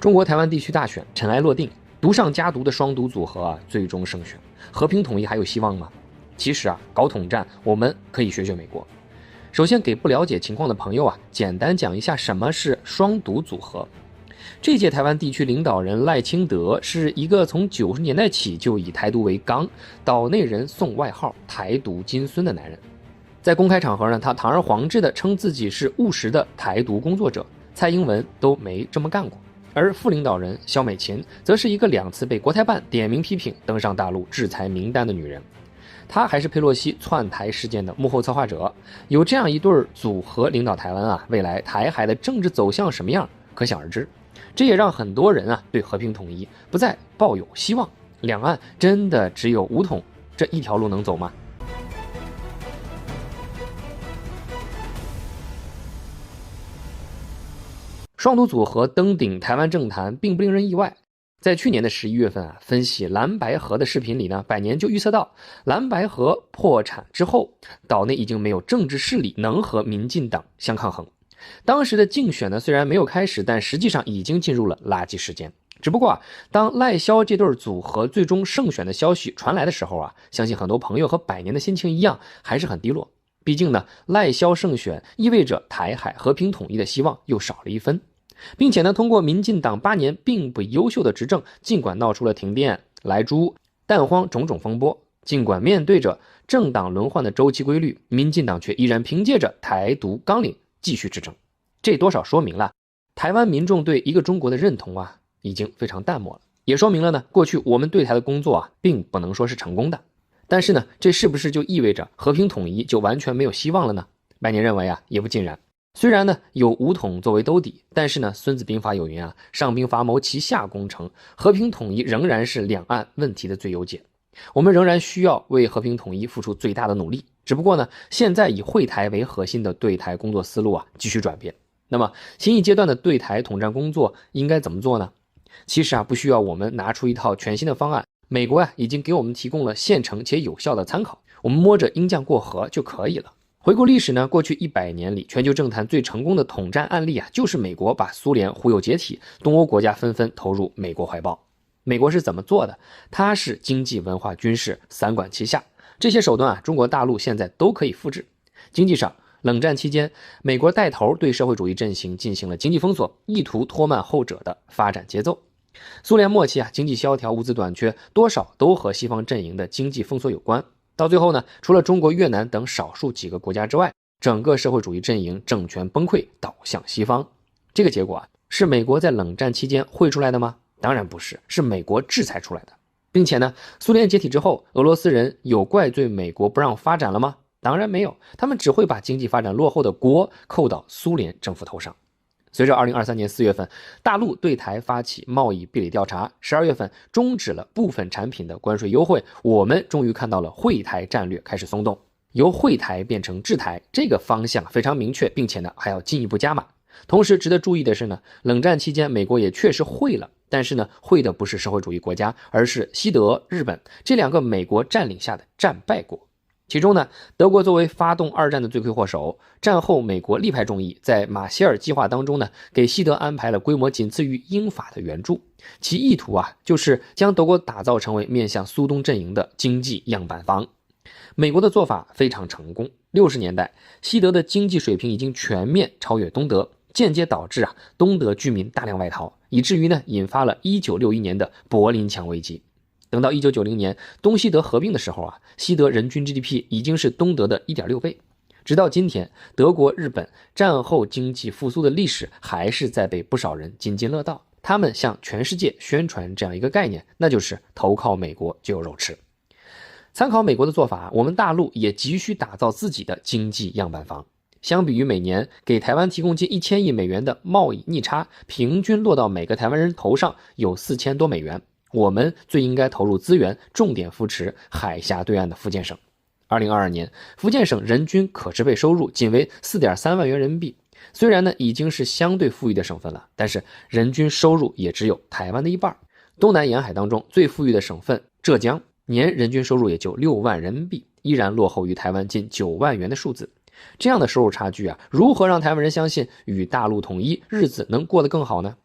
中国台湾地区大选尘埃落定，独上家独的双独组合最终胜选，和平统一还有希望吗？其实搞统战我们可以学学美国。首先给不了解情况的朋友简单讲一下什么是双独组合。这届台湾地区领导人赖清德是一个从90年代起就以台独为纲，岛内人送外号台独金孙的男人。在公开场合呢，他堂而皇之的称自己是务实的台独工作者，蔡英文都没这么干过。而副领导人萧美琴则是一个2次被国台办点名批评登上大陆制裁名单的女人，她还是佩洛西窜台事件的幕后策划者。有这样一对组合领导台湾未来台海的政治走向什么样可想而知。这也让很多人对和平统一不再抱有希望。两岸真的只有武统这一条路能走吗？双独组合登顶台湾政坛并不令人意外。在去年的11月份分析蓝白合的视频里呢，百年就预测到蓝白合破产之后，岛内已经没有政治势力能和民进党相抗衡。当时的竞选呢虽然没有开始，但实际上已经进入了垃圾时间。只不过当赖萧这对组合最终胜选的消息传来的时候相信很多朋友和百年的心情一样，还是很低落。毕竟呢，赖萧胜选意味着台海和平统一的希望又少了一分。并且呢，通过民进党8年并不优秀的执政，尽管闹出了停电、莱猪、蛋荒种种风波，尽管面对着政党轮换的周期规律，民进党却依然凭借着台独纲领继续执政。这多少说明了台湾民众对一个中国的认同已经非常淡漠了，也说明了呢，过去我们对台的工作并不能说是成功的。但是呢，这是不是就意味着和平统一就完全没有希望了呢？百年认为也不尽然。虽然呢有武统作为兜底，但是呢孙子兵法有云上兵伐谋，其下攻城，和平统一仍然是两岸问题的最优解。我们仍然需要为和平统一付出最大的努力，只不过呢现在以会台为核心的对台工作思路继续转变。那么新一阶段的对台统战工作应该怎么做呢？其实不需要我们拿出一套全新的方案，美国已经给我们提供了现成且有效的参考，我们摸着鹰酱过河就可以了。回顾历史呢，过去100年里，全球政坛最成功的统战案例就是美国把苏联忽悠解体，东欧国家纷纷投入美国怀抱。美国是怎么做的？它是经济、文化、军事3管齐下，这些手段中国大陆现在都可以复制。经济上，冷战期间，美国带头对社会主义阵营进行了经济封锁，意图拖慢后者的发展节奏。苏联末期经济萧条、物资短缺，多少都和西方阵营的经济封锁有关。到最后呢，除了中国、越南等少数几个国家之外，整个社会主义阵营政权崩溃，倒向西方。这个结果是美国在冷战期间绘出来的吗？当然不是，是美国制裁出来的。并且呢，苏联解体之后，俄罗斯人有怪罪美国不让发展了吗？当然没有，他们只会把经济发展落后的锅扣到苏联政府头上。随着2023年4月份大陆对台发起贸易壁垒调查，12月份终止了部分产品的关税优惠，我们终于看到了惠台战略开始松动，由惠台变成制台，这个方向非常明确，并且呢还要进一步加码。同时值得注意的是呢，冷战期间美国也确实惠了，但是呢惠的不是社会主义国家，而是西德、日本这2个美国占领下的战败国。其中呢，德国作为发动2战的罪魁祸首，战后美国力排众议，在马歇尔计划当中呢，给西德安排了规模仅次于英法的援助，其意图就是将德国打造成为面向苏东阵营的经济样板房。美国的做法非常成功，60年代西德的经济水平已经全面超越东德，间接导致东德居民大量外逃，以至于呢引发了1961年的柏林墙危机。等到1990年东西德合并的时候西德人均 GDP 已经是东德的 1.6 倍。直到今天，德国、日本战后经济复苏的历史还是在被不少人津津乐道。他们向全世界宣传这样一个概念，那就是投靠美国就有肉吃。参考美国的做法，我们大陆也急需打造自己的经济样板房。相比于每年给台湾提供近1000亿美元的贸易逆差，平均落到每个台湾人头上有4000多美元，我们最应该投入资源，重点扶持海峡对岸的福建省。2022年，福建省人均可支配收入仅为 4.3 万元人民币。虽然呢已经是相对富裕的省份了，但是人均收入也只有台湾的一半。东南沿海当中最富裕的省份浙江，年人均收入也就6万人民币，依然落后于台湾近9万元的数字。这样的收入差距如何让台湾人相信与大陆统一日子能过得更好呢？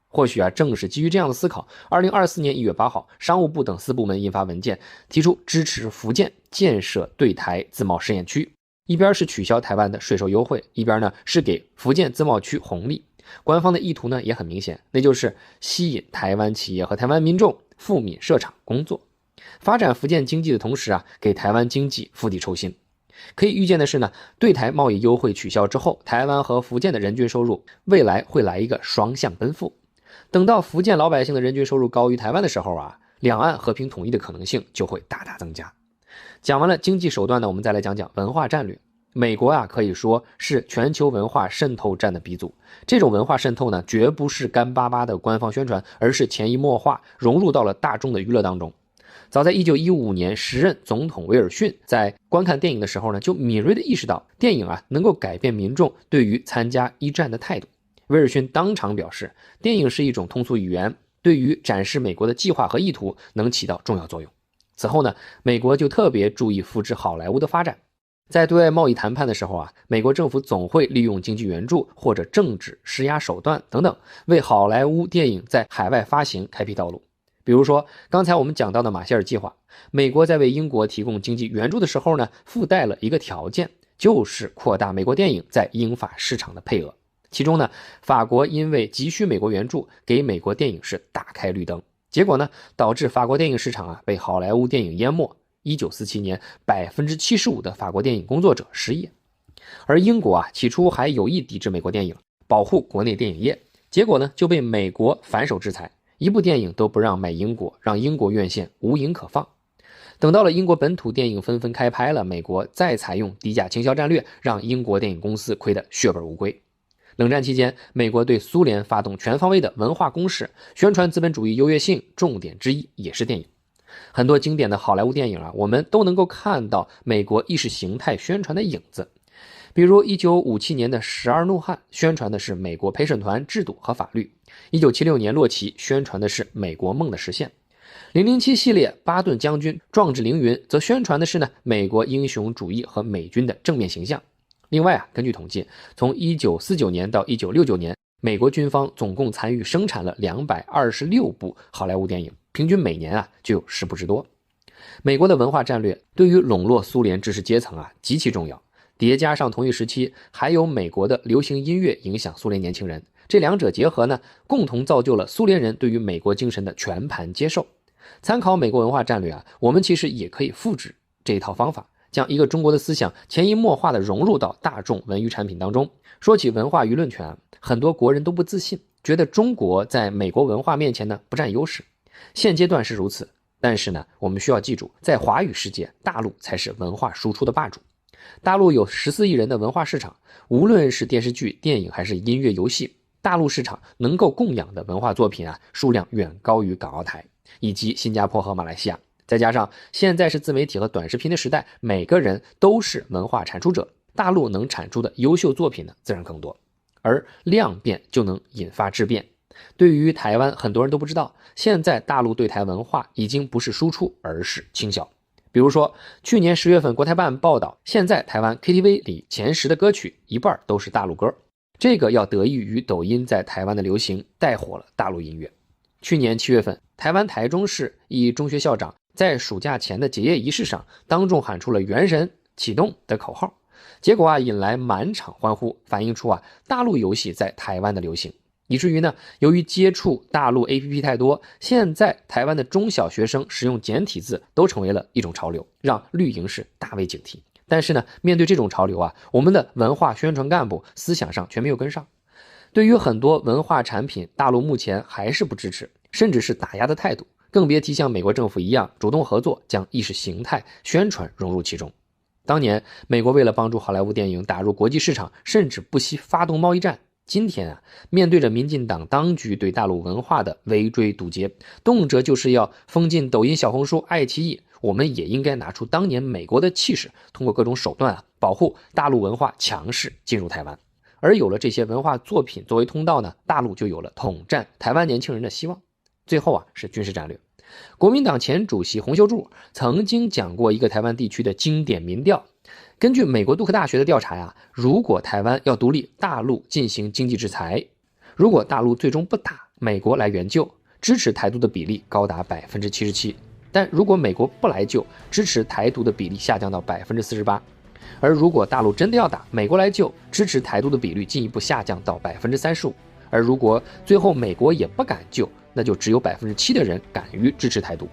或许正是基于这样的思考，2024年1月8号，商务部等4部门印发文件，提出支持福建建设对台自贸试验区，一边是取消台湾的税收优惠，一边是给福建自贸区红利。官方的意图也很明显，那就是吸引台湾企业和台湾民众赴闽设厂工作，发展福建经济的同时给台湾经济釜底抽薪。可以预见的是对台贸易优惠取消之后，台湾和福建的人均收入未来会来一个双向奔赴。等到福建老百姓的人均收入高于台湾的时候两岸和平统一的可能性就会大大增加。讲完了经济手段我们再来讲讲文化战略。美国可以说是全球文化渗透战的鼻祖。这种文化渗透绝不是干巴巴的官方宣传，而是潜移默化融入到了大众的娱乐当中。早在1915年，时任总统威尔逊在观看电影的时候就敏锐地意识到电影能够改变民众对于参加一战的态度。威尔逊当场表示，电影是一种通俗语言，对于展示美国的计划和意图能起到重要作用。此后美国就特别注意扶持好莱坞的发展。在对外贸易谈判的时候美国政府总会利用经济援助或者政治施压手段等等，为好莱坞电影在海外发行开辟道路。比如说刚才我们讲到的马歇尔计划，美国在为英国提供经济援助的时候附带了一个条件，就是扩大美国电影在英法市场的配额。其中法国因为急需美国援助，给美国电影是大开绿灯，结果导致法国电影市场被好莱坞电影淹没。1947年，75%的法国电影工作者失业。而英国起初还有意抵制美国电影，保护国内电影业，结果就被美国反手制裁，一部电影都不让卖英国，让英国院线无影可放。等到了英国本土电影纷纷开拍了，美国再采用低价倾销战略，让英国电影公司亏得血本无归。冷战期间，美国对苏联发动全方位的文化攻势，宣传资本主义优越性，重点之一也是电影。很多经典的好莱坞电影我们都能够看到美国意识形态宣传的影子。比如1957年的《十二怒汉》宣传的是美国陪审团制度和法律，1976年《洛奇》宣传的是美国梦的实现，007系列巴顿将军壮志凌云则宣传的是美国英雄主义和美军的正面形象。另外根据统计，从1949年到1969年，美国军方总共参与生产了226部好莱坞电影，平均每年就有10部之多。美国的文化战略对于笼络苏联知识阶层极其重要，叠加上同一时期还有美国的流行音乐影响苏联年轻人，这两者结合共同造就了苏联人对于美国精神的全盘接受。参考美国文化战略我们其实也可以复制这一套方法，将一个中国的思想潜移默化地融入到大众文娱产品当中。说起文化舆论权，很多国人都不自信，觉得中国在美国文化面前不占优势。现阶段是如此，但是我们需要记住，在华语世界，大陆才是文化输出的霸主。大陆有14亿人的文化市场，无论是电视剧、电影还是音乐、游戏，大陆市场能够供养的文化作品数量远高于港澳台以及新加坡和马来西亚。再加上现在是自媒体和短视频的时代，每个人都是文化产出者，大陆能产出的优秀作品自然更多，而量变就能引发质变。对于台湾，很多人都不知道，现在大陆对台文化已经不是输出，而是倾销。比如说去年10月份国台办报道，现在台湾 KTV 里前10的歌曲一半都是大陆歌，这个要得益于抖音在台湾的流行，带火了大陆音乐。去年7月份，台湾台中市一中学校长在暑假前的结业仪式上当众喊出了元神启动的口号，结果引来满场欢呼，反映出大陆游戏在台湾的流行。以至于由于接触大陆 APP 太多，现在台湾的中小学生使用简体字都成为了一种潮流，让绿营是大为警惕。但是面对这种潮流我们的文化宣传干部思想上却没有跟上。对于很多文化产品，大陆目前还是不支持，甚至是打压的态度，更别提像美国政府一样主动合作，将意识形态宣传融入其中。当年美国为了帮助好莱坞电影打入国际市场，甚至不惜发动贸易战。今天面对着民进党当局对大陆文化的围追堵截，动辄就是要封禁抖音、小红书、爱奇艺，我们也应该拿出当年美国的气势，通过各种手段保护大陆文化强势进入台湾。而有了这些文化作品作为通道大陆就有了统战台湾年轻人的希望。最后是军事战略。国民党前主席洪秀柱曾经讲过一个台湾地区的经典民调，根据美国杜克大学的调查如果台湾要独立，大陆进行经济制裁，如果大陆最终不打，美国来援救，支持台独的比例高达77%，但如果美国不来救，支持台独的比例下降到48%。而如果大陆真的要打，美国来救，支持台独的比率进一步下降到35%。而如果最后美国也不敢救，那就只有7%的人敢于支持台独。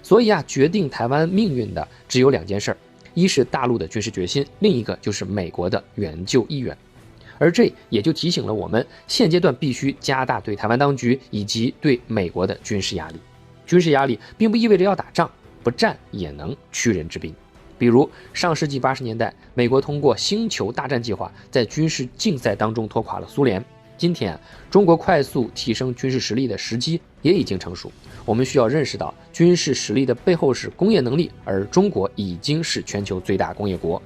所以决定台湾命运的只有2件事，一是大陆的军事决心，另一个就是美国的援救意愿。而这也就提醒了我们，现阶段必须加大对台湾当局以及对美国的军事压力。军事压力并不意味着要打仗，不战也能屈人之兵。比如上世纪80年代，美国通过星球大战计划在军事竞赛当中拖垮了苏联。今天中国快速提升军事实力的时机也已经成熟，我们需要认识到军事实力的背后是工业能力，而中国已经是全球最大工业国。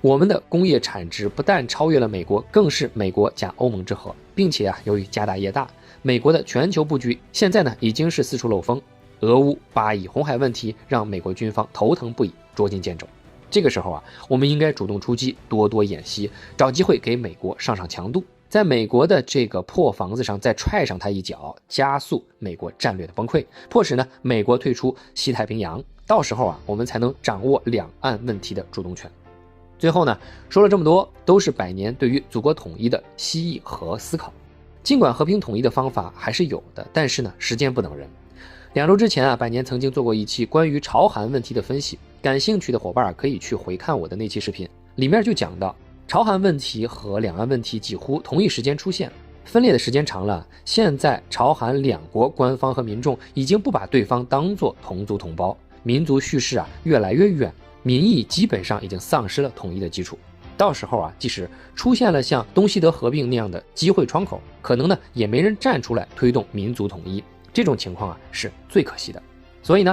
我们的工业产值不但超越了美国，更是美国加欧盟之和，并且由于家大业大，美国的全球布局现在已经是四处漏风。俄乌、巴以、红海问题让美国军方头疼不已，捉襟见肘。这个时候我们应该主动出击，多多演习，找机会给美国上强度，在美国的这个破房子上再踹上他一脚，加速美国战略的崩溃，迫使美国退出西太平洋。到时候我们才能掌握两岸问题的主动权。最后说了这么多，都是百年对于祖国统一的希冀和思考。尽管和平统一的方法还是有的，但是时间不等人。2周之前百年曾经做过一期关于朝韩问题的分析，感兴趣的伙伴可以去回看我的那期视频，里面就讲到朝韩问题和两岸问题几乎同一时间出现，分裂的时间长了，现在朝韩两国官方和民众已经不把对方当作同族同胞，民族叙事越来越远，民意基本上已经丧失了统一的基础。到时候即使出现了像东西德合并那样的机会窗口，可能也没人站出来推动民族统一，这种情况是最可惜的。所以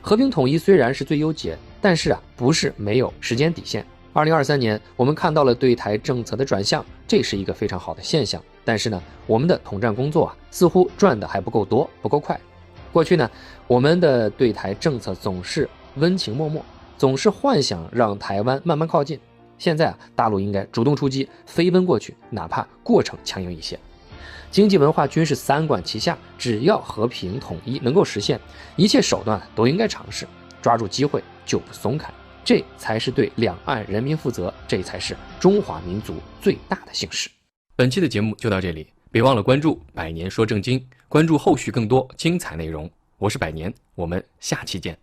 和平统一虽然是最优解，但是不是没有时间底线。2023年我们看到了对台政策的转向，这是一个非常好的现象，但是我们的统战工作似乎转的还不够多，不够快。过去我们的对台政策总是温情脉脉，总是幻想让台湾慢慢靠近。现在大陆应该主动出击，飞奔过去，哪怕过程强硬一些。经济、文化、军事三管齐下，只要和平统一能够实现，一切手段都应该尝试，抓住机会就不松开，这才是对两岸人民负责，这才是中华民族最大的幸事。本期的节目就到这里，别忘了关注百年说正经，关注后续更多精彩内容。我是百年，我们下期见。